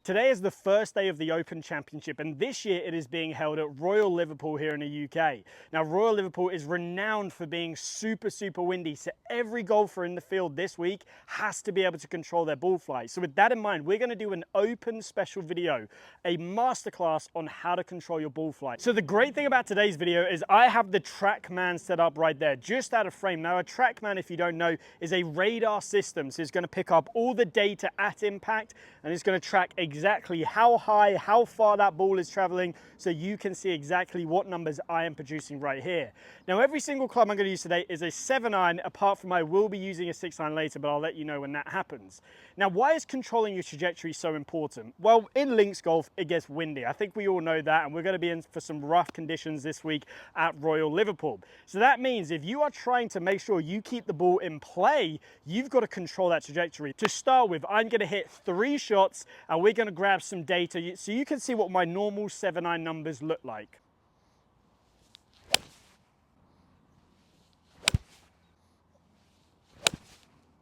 Today is the first day of the Open Championship, and this year it is being held at Royal Liverpool here in the UK. Now, Royal Liverpool is renowned for being super windy, so every golfer in the field this week has to be able to control their ball flight. So with that in mind, we're going to do an Open special video, a masterclass on how to control your ball flight. So the great thing about today's video is I have the TrackMan set up right there, just out of frame. Now, a TrackMan, if you don't know, is a radar system, so it's going to pick up all the data at impact, and it's going to track exactly how high, how far that ball is traveling, so you can see exactly what numbers I am producing right here. Now, every single club I'm going to use today is a 7-iron, apart from I will be using a 6-iron later, but I'll let you know when that happens. Now, why is controlling your trajectory so important? Well, in links golf, it gets windy. I think we all know that, and we're going to be in for some rough conditions this week at Royal Liverpool. So that means if you are trying to make sure you keep the ball in play, you've got to control that trajectory. To start with, I'm going to hit 3 shots, and we're going to grab some data so you can see what my normal 7-iron numbers look like.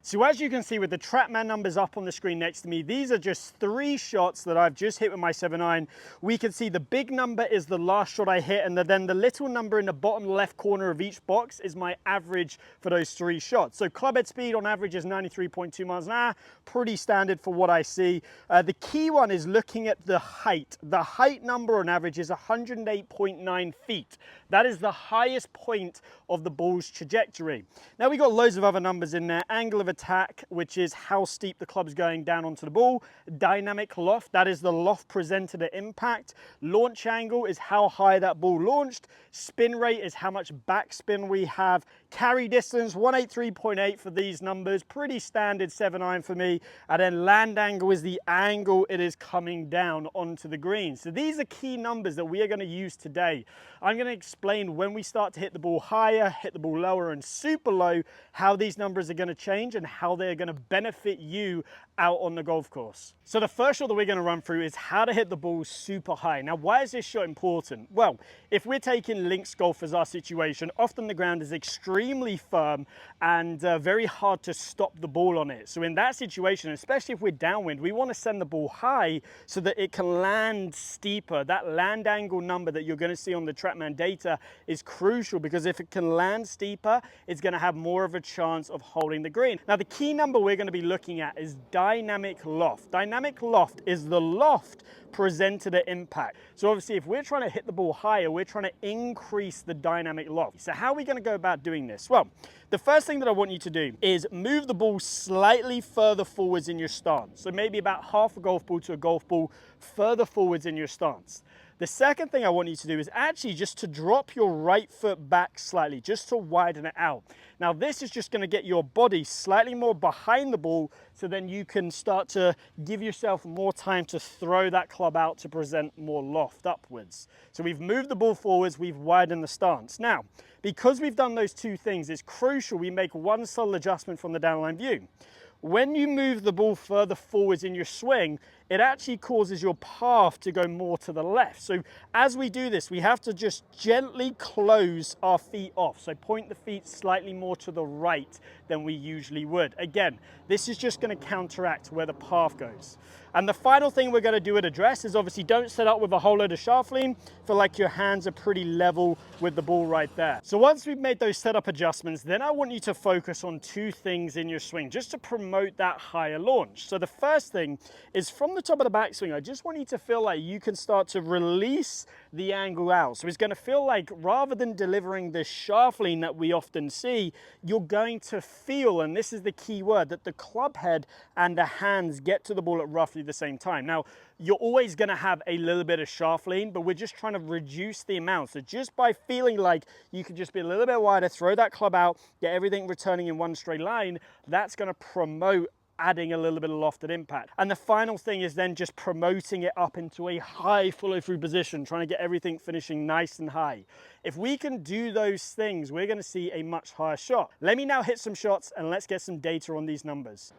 So as you can see with the TrackMan numbers up on the screen next to me, these are just 3 shots that I've just hit with my 7-iron. We can see the big number is the last shot I hit, and then the little number in the bottom left corner of each box is my average for those 3 shots. So club head speed on average is 93.2 miles an hour, pretty standard for what I see. The key one is looking at the height. The height number on average is 108.9 feet. That is the highest point of the ball's trajectory. Now, we got loads of other numbers in there. Angle of attack, which is how steep the club's going down onto the ball. Dynamic loft, that is the loft presented at impact. Launch angle is how high that ball launched. Spin rate is how much backspin we have. Carry distance, 183.8 for these numbers. Pretty standard 7-iron for me. And then land angle is the angle it is coming down onto the green. So these are key numbers that we are going to use today. I'm going to explain when we start to hit the ball higher, hit the ball lower, and super low, how these numbers are going to change and how they're going to benefit you out on the golf course. So the first shot that we're going to run through is how to hit the ball super high. Now, why is this shot important? Well, if we're taking links golf as our situation, often the ground is extremely firm and very hard to stop the ball on it. So in that situation, especially if we're downwind, we want to send the ball high so that it can land steeper. That land angle number that you're going to see on the TrackMan data is crucial, because if it can land steeper, it's going to have more of a chance of holding the green. Now, the key number we're going to be looking at is dynamic loft. Dynamic loft is the loft presented at impact. So obviously, if we're trying to hit the ball higher, we're trying to increase the dynamic loft. So how are we going to go about doing this? Well, the first thing that I want you to do is move the ball slightly further forwards in your stance. So maybe about half a golf ball to a golf ball further forwards in your stance. The second thing I want you to do is actually just to drop your right foot back slightly, just to widen it out. Now, this is just going to get your body slightly more behind the ball, so then you can start to give yourself more time to throw that club out to present more loft upwards. So we've moved the ball forwards, we've widened the stance. Now, because we've done those 2 things, it's crucial we make one subtle adjustment from the downline view. When you move the ball further forwards in your swing, it actually causes your path to go more to the left. So as we do this, we have to just gently close our feet off. So point the feet slightly more to the right than we usually would. Again, this is just going to counteract where the path goes. And the final thing we're going to do at address is obviously don't set up with a whole load of shaft lean. Feel like your hands are pretty level with the ball right there. So once we've made those setup adjustments, then I want you to focus on 2 things in your swing just to promote that higher launch. So the first thing is from the top of the backswing, I just want you to feel like you can start to release the angle out. So it's going to feel like rather than delivering the shaft lean that we often see, you're going to feel, and this is the key word, that the club head and the hands get to the ball at roughly the same time. Now, you're always going to have a little bit of shaft lean, but we're just trying to reduce the amount. So just by feeling like you can just be a little bit wider, throw that club out, get everything returning in one straight line, that's going to promote adding a little bit of loft at impact. And the final thing is then just promoting it up into a high follow-through position, trying to get everything finishing nice and high. If we can do those things, we're going to see a much higher shot. Let me now hit some shots and let's get some data on these numbers.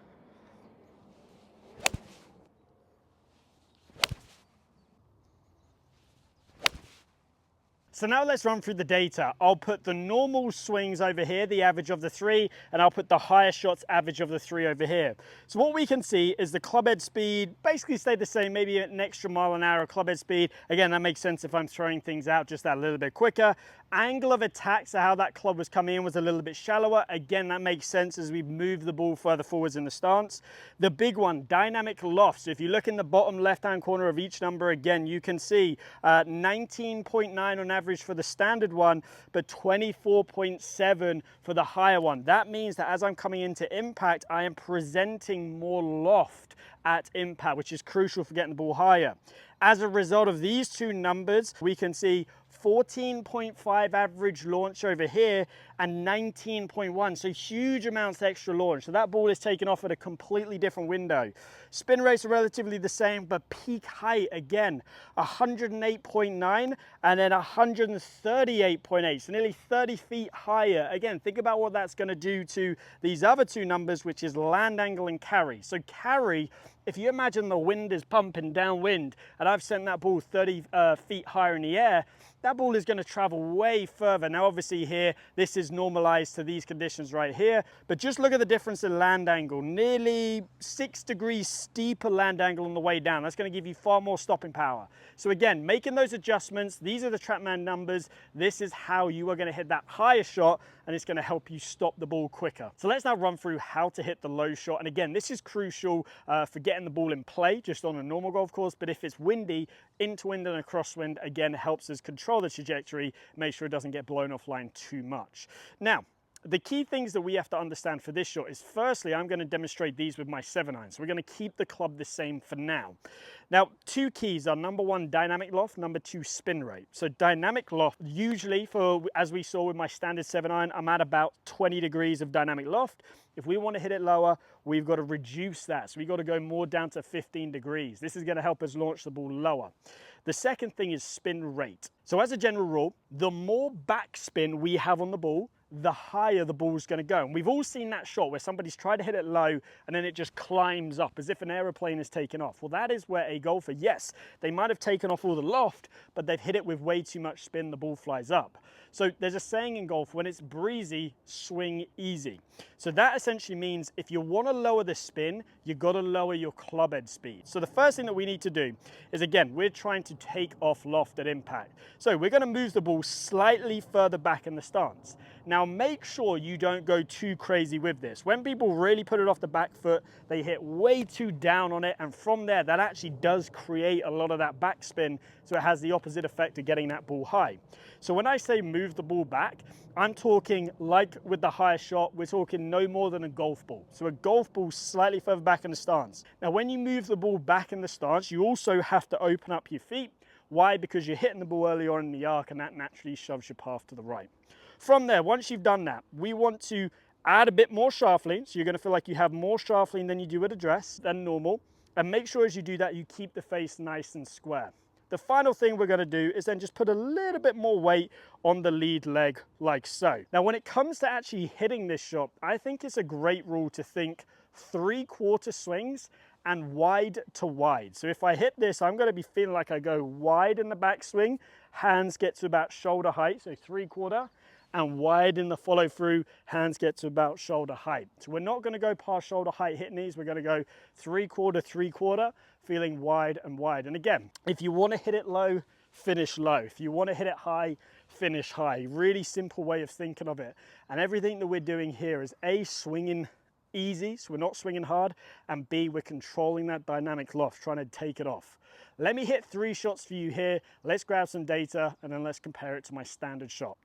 So now let's run through the data. I'll put the normal swings over here, the average of the three, and I'll put the higher shots average of the three over here. So what we can see is the club head speed basically stayed the same, maybe an extra mile an hour of club head speed. Again, that makes sense if I'm throwing things out just that little bit quicker. Angle of attack, so how that club was coming in was a little bit shallower. Again, that makes sense as we move the ball further forwards in the stance. The big one, dynamic loft. So if you look in the bottom left-hand corner of each number, again, you can see 19.9 on average for the standard one, but 24.7 for the higher one. That means that as I'm coming into impact, I am presenting more loft at impact, which is crucial for getting the ball higher. As a result of these two numbers, we can see 14.5 average launch over here and 19.1, so huge amounts of extra launch. So that ball is taken off at a completely different window. Spin rates are relatively the same, but peak height, again, 108.9 and then 138.8, so nearly 30 feet higher. Again, think about what that's going to do to these other two numbers, which is land angle and carry. So carry, if you imagine the wind is pumping downwind and I've sent that ball 30 feet higher in the air, that ball is going to travel way further. Now obviously here, this is normalized to these conditions right here, but just look at the difference in land angle. Nearly 6 degrees steeper land angle on the way down. That's going to give you far more stopping power. So again, making those adjustments, these are the TrackMan numbers. This is how you are going to hit that higher shot, and it's going to help you stop the ball quicker. So let's now run through how to hit the low shot. And again, this is crucial for getting the ball in play just on a normal golf course, but if it's windy, into wind and a crosswind, again, helps us control the trajectory, make sure it doesn't get blown offline too much. Now, the key things that we have to understand for this shot is, firstly, I'm going to demonstrate these with my 7-iron. So we're going to keep the club the same for now. Now, two keys are, number one, dynamic loft, number two, spin rate. So dynamic loft, usually for, as we saw with my standard 7-iron, I'm at about 20 degrees of dynamic loft. If we want to hit it lower, we've got to reduce that. So we've got to go more down to 15 degrees. This is going to help us launch the ball lower. The second thing is spin rate. So as a general rule, the more backspin we have on the ball, the higher the ball's going to go. And we've all seen that shot where somebody's tried to hit it low and then it just climbs up as if an aeroplane is taken off. Well, that is where a golfer, yes, they might have taken off all the loft, but they've hit it with way too much spin, the ball flies up. So there's a saying in golf, when it's breezy, swing easy. So that essentially means if you want to lower the spin, you've got to lower your club head speed. So the first thing that we need to do is, again, we're trying to take off loft at impact. So we're going to move the ball slightly further back in the stance. Now make sure you don't go too crazy with this. When people really put it off the back foot, they hit way too down on it, and from there, that actually does create a lot of that backspin, so it has the opposite effect of getting that ball high. So when I say move the ball back, I'm talking, like with the higher shot, we're talking no more than a golf ball. So a golf ball slightly further back in the stance. Now when you move the ball back in the stance, you also have to open up your feet. Why? Because you're hitting the ball early on in the arc, and that naturally shoves your path to the right. From there, once you've done that, we want to add a bit more shaft lean. So you're going to feel like you have more shaft lean than you do at address than normal. And make sure as you do that, you keep the face nice and square. The final thing we're going to do is then just put a little bit more weight on the lead leg like so. Now, when it comes to actually hitting this shot, I think it's a great rule to think 3/4 swings and wide to wide. So if I hit this, I'm going to be feeling like I go wide in the backswing, hands get to about shoulder height, so 3/4, and wide in the follow through, hands get to about shoulder height. So we're not going to go past shoulder height hitting these, we're going to go 3/4, 3/4, feeling wide and wide. And again, if you want to hit it low, finish low. If you want to hit it high, finish high. Really simple way of thinking of it. And everything that we're doing here is A, swinging easy, so we're not swinging hard, and B, we're controlling that dynamic loft, trying to take it off. Let me hit 3 shots for you here. Let's grab some data and then let's compare it to my standard shot.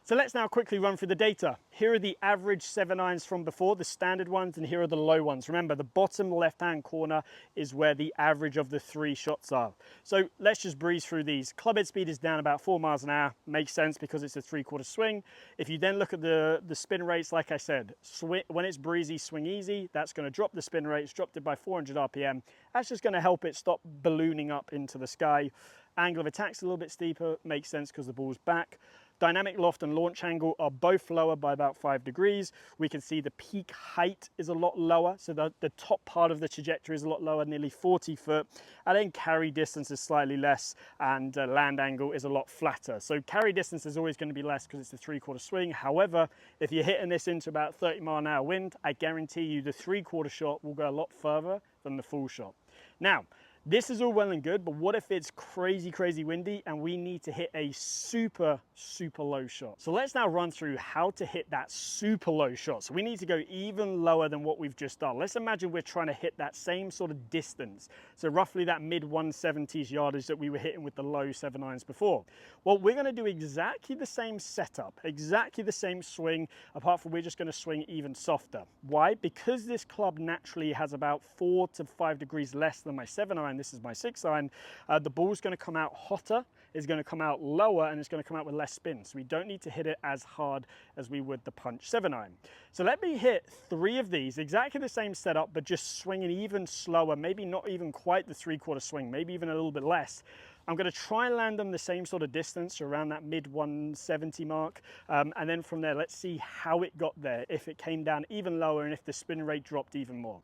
So let's now quickly run through the data. Here are the average 7-irons from before, the standard ones, and here are the low ones. Remember, the bottom left-hand corner is where the average of the 3 shots are. So let's just breeze through these. Club head speed is down about 4 miles an hour. Makes sense because it's a 3/4 swing. If you then look at the spin rates, like I said, when it's breezy, swing easy. That's going to drop the spin rates, dropped it by 400 RPM. That's just going to help it stop ballooning up into the sky. Angle of attack's a little bit steeper, makes sense because the ball's back. Dynamic loft and launch angle are both lower by about 5 degrees. We can see the peak height is a lot lower, so the top part of the trajectory is a lot lower, nearly 40 foot, and then carry distance is slightly less, and land angle is a lot flatter. So carry distance is always going to be less because it's the 3/4 swing. However, if you're hitting this into about 30-mile-an-hour wind, I guarantee you the 3/4 shot will go a lot further than the full shot. Now, this is all well and good, but what if it's crazy, crazy windy and we need to hit a super, super low shot? So let's now run through how to hit that super low shot. So we need to go even lower than what we've just done. Let's imagine we're trying to hit that same sort of distance. So roughly that mid 170s yardage that we were hitting with the low 7 irons before. Well, we're gonna do exactly the same setup, exactly the same swing, apart from we're just gonna swing even softer. Why? Because this club naturally has about 4 to 5 degrees less than my 7 iron. This is my 6 iron. The ball's going to come out hotter, it's going to come out lower, and it's going to come out with less spin. So we don't need to hit it as hard as we would the punch 7 iron. So let me hit 3 of these, exactly the same setup, but just swinging even slower, maybe not even quite the 3/4 swing, maybe even a little bit less. I'm going to try and land them the same sort of distance, around that mid 170 mark, and then from there, let's see how it got there, if it came down even lower, and if the spin rate dropped even more.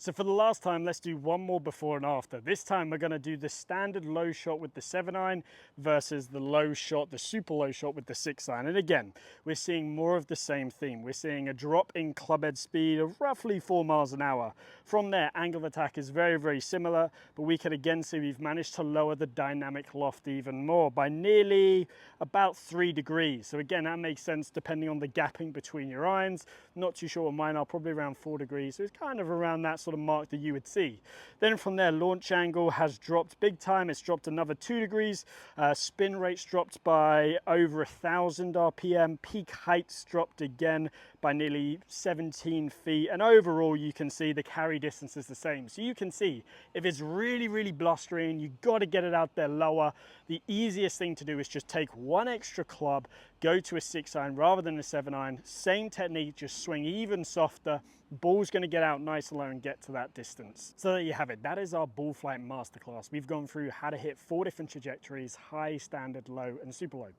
So for the last time, let's do one more before and after. This time we're going to do the standard low shot with the 7 iron versus the low shot, the super low shot with the 6 iron. And again, we're seeing more of the same theme. We're seeing a drop in club head speed of roughly 4 miles an hour. From there, angle of attack is very, very similar, but we can again see we've managed to lower the dynamic loft even more by nearly about 3 degrees. So again, that makes sense depending on the gapping between your irons. Not too sure what mine are, probably around 4 degrees. So it's kind of around that sort of mark that you would see. Then from there, launch angle has dropped big time. It's dropped another 2 degrees. Spin rates dropped by over 1,000 RPM. Peak heights dropped again by nearly 17 feet. And overall, you can see the carry distance is the same. So you can see if it's really, really blustering, you got to get it out there lower. The easiest thing to do is just take one extra club, go to a 6 iron rather than a 7 iron. Same technique, just swing even softer. Ball's going to get out nice and low and get to that distance. So there you have it. That is our ball flight masterclass. We've gone through how to hit 4 different trajectories: high, standard, low, and super low.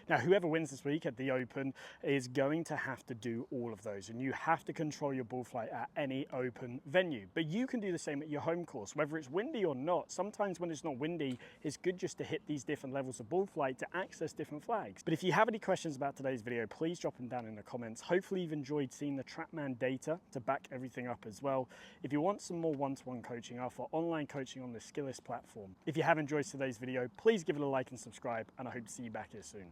Now, whoever wins this week at the Open is going to have to do all of those, and you have to control your ball flight at any Open venue. But you can do the same at your home course, whether it's windy or not. Sometimes when it's not windy, it's good just to hit these different levels of ball flight to access different flags. But if you have any questions about today's video, please drop them down in the comments. Hopefully you've enjoyed seeing the TrackMan data to back everything up as well. If you want some more one-to-one coaching, I offer online coaching on the Skillest platform. If you have enjoyed today's video, please give it a like and subscribe, and I hope to see you back here soon.